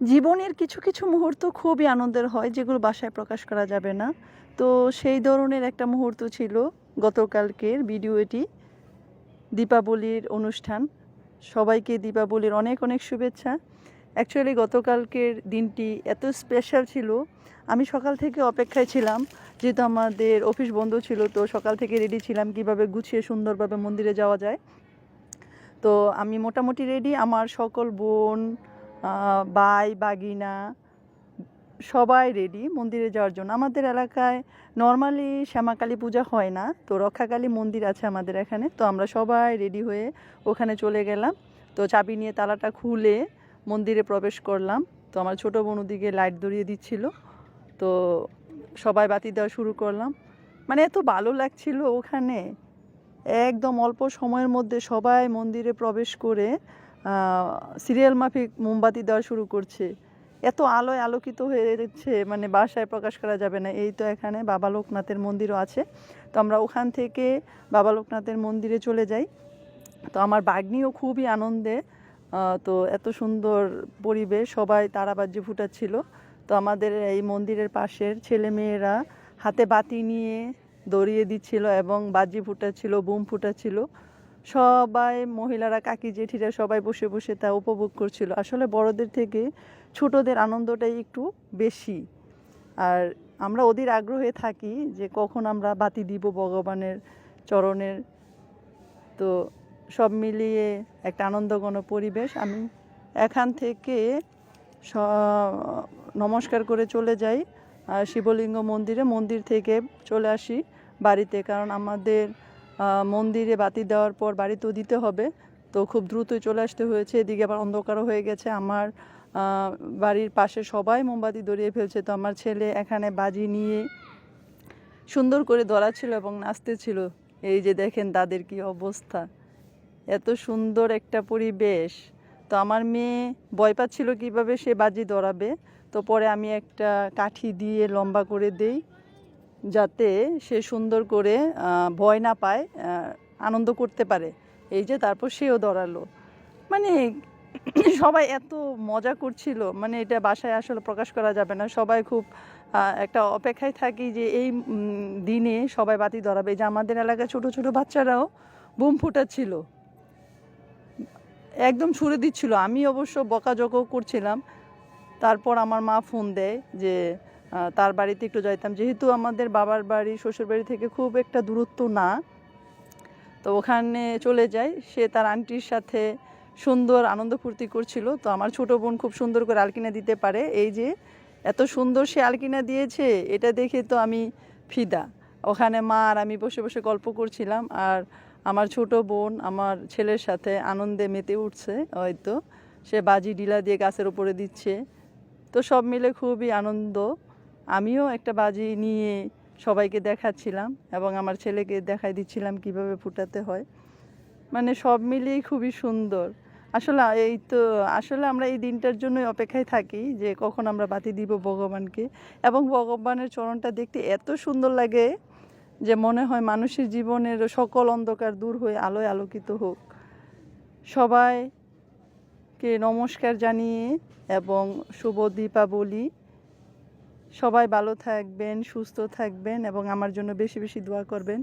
জীবনের কিছু কিছু মুহূর্ত খুবই আনন্দের হয় যেগুলো বাসায় প্রকাশ করা যাবে না। তো সেই ধরনের একটা মুহূর্ত ছিল গতকালকের ভিডিওটি, দীপাবলির অনুষ্ঠান। সবাইকে দীপাবলির অনেক অনেক শুভেচ্ছা। অ্যাকচুয়ালি গতকালকের দিনটি এত স্পেশাল ছিল, আমি সকাল থেকে অপেক্ষায় ছিলাম। যেহেতু আমাদের অফিস বন্ধ ছিল, তো সকাল থেকে রেডি ছিলাম কিভাবে গুছিয়ে সুন্দরভাবে মন্দিরে যাওয়া যায়। তো আমি মোটামুটি রেডি। আমার সকল বোন, ভাই, বাগিনা সবাই রেডি মন্দিরে যাওয়ার জন্য। আমাদের এলাকায় নর্মালি শ্যামাকালী পূজা হয় না, তো রক্ষাকালী মন্দির আছে আমাদের এখানে। তো আমরা সবাই রেডি হয়ে ওখানে চলে গেলাম। তো চাবি নিয়ে তালাটা খুলে মন্দিরে প্রবেশ করলাম। তো আমার ছোটো বোন ওদিকে লাইট ধরিয়ে দিচ্ছিল, তো সবাই বাতি দেওয়া শুরু করলাম। মানে এত ভালো লাগছিল ওখানে, একদম অল্প সময়ের মধ্যে সবাই মন্দিরে প্রবেশ করে সিরিয়াল মাফিক মোমবাতি দেওয়া শুরু করছে। এত আলোয় আলোকিত হয়ে যাচ্ছে, মানে বাসায় প্রকাশ করা যাবে না। এই তো এখানে বাবা লোকনাথের মন্দিরও আছে, তো আমরা ওখান থেকে বাবা লোকনাথের মন্দিরে চলে যাই। তো আমার বাগ্নিও খুবই আনন্দে। তো এত সুন্দর পরিবেশ, সবাই তারাবাজি ফুটাচ্ছিল। তো আমাদের এই মন্দিরের পাশের ছেলে মেয়েরা হাতে বাতি নিয়ে দড়িয়ে দিচ্ছিল এবং বাজি ফুটাচ্ছিল, বুম ফুটাচ্ছিল। সবাই মহিলারা, কাকি জেঠিরা সবাই বসে বসে তা উপভোগ করছিল। আসলে বড়দের থেকে ছোটদের আনন্দটাই একটু বেশি। আর আমরা ওদের আগ্রহে থাকি যে কখন আমরা বাতি দিব ভগবানের চরণের। তো সব মিলিয়ে একটা আনন্দঘন পরিবেশ। আমি এখান থেকে নমস্কার করে চলে যাই শিবলিঙ্গ মন্দিরে। মন্দির থেকে চলে আসি বাড়িতে, কারণ আমাদের মন্দিরে বাতি দেওয়ার পর বাড়িতেও দিতে হবে। তো খুব দ্রুতই চলে আসতে হয়েছে। এদিকে আবার অন্ধকারও হয়ে গেছে। আমার বাড়ির পাশে সবাই মোমবাতি ধরিয়ে ফেলছে। তো আমার ছেলে এখানে বাজি নিয়ে সুন্দর করে ধরাচ্ছিল এবং নাচতেছিল। এই যে দেখেন তাদের কি অবস্থা, এত সুন্দর একটা পরিবেশ। তো আমার মেয়ে ভয় পাচ্ছিল কীভাবে সে বাজি ধরাবে। তো পরে আমি একটা কাঠি দিয়ে লম্বা করে দেই, যাতে সে সুন্দর করে ভয় না পায়, আনন্দ করতে পারে। এই যে তারপর সেও ধরালো। মানে সবাই এত মজা করছিল, মানে এটা বাসায় আসলে প্রকাশ করা যাবে না। সবাই খুব একটা অপেক্ষায় থাকি যে এই দিনে সবাই বাতি ধরাবে। যে আমাদের এলাকায় ছোট ছোট বাচ্চারাও বুম ফুটাচ্ছিল, একদম ছুড়ে দিচ্ছিল। আমি অবশ্য বকাঝকাও করছিলাম। তারপর আমার মা ফোন দেয় যে তার বাড়িতে একটু যাইতাম, যেহেতু আমাদের বাবার বাড়ি শ্বশুর বাড়ি থেকে খুব একটা দূরত্ব না। তো ওখানে চলে যাই। সে তার আন্টির সাথে সুন্দর আনন্দ ফুর্তি করছিল। তো আমার ছোটো বোন খুব সুন্দর করে আলকিনা দিতে পারে। এই যে এত সুন্দর সে আলকিনা দিয়েছে, এটা দেখে তো আমি ফিদা। ওখানে মা আর আমি বসে বসে গল্প করছিলাম, আর আমার ছোটো বোন আমার ছেলের সাথে আনন্দে মেতে উঠছে। হয়তো সে বাজি ডিলা দিয়ে গাছের উপরে দিচ্ছে। তো সব মিলে খুবই আনন্দ। আমিও একটা বাজি নিয়ে সবাইকে দেখাচ্ছিলাম এবং আমার ছেলেকে দেখাই দিচ্ছিলাম কিভাবে ফুটাতে হয়। মানে সব মিলিয়েই খুবই সুন্দর। আসলে এই তো, আসলে আমরা এই দিনটার জন্যই অপেক্ষায় থাকি যে কখন আমরা বাতি দিব ভগবানকে। এবং ভগবানের চরণটা দেখতে এত সুন্দর লাগে যে মনে হয় মানুষের জীবনের সকল অন্ধকার দূর হয়ে আলোয় আলোকিত হোক। সবাইকে নমস্কার জানিয়ে এবং শুভ দীপাবলি। সবাই ভালো থাকবেন, সুস্থ থাকবেন এবং আমার জন্য বেশি বেশি দোয়া করবেন।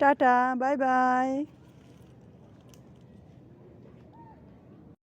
Tata, bye bye.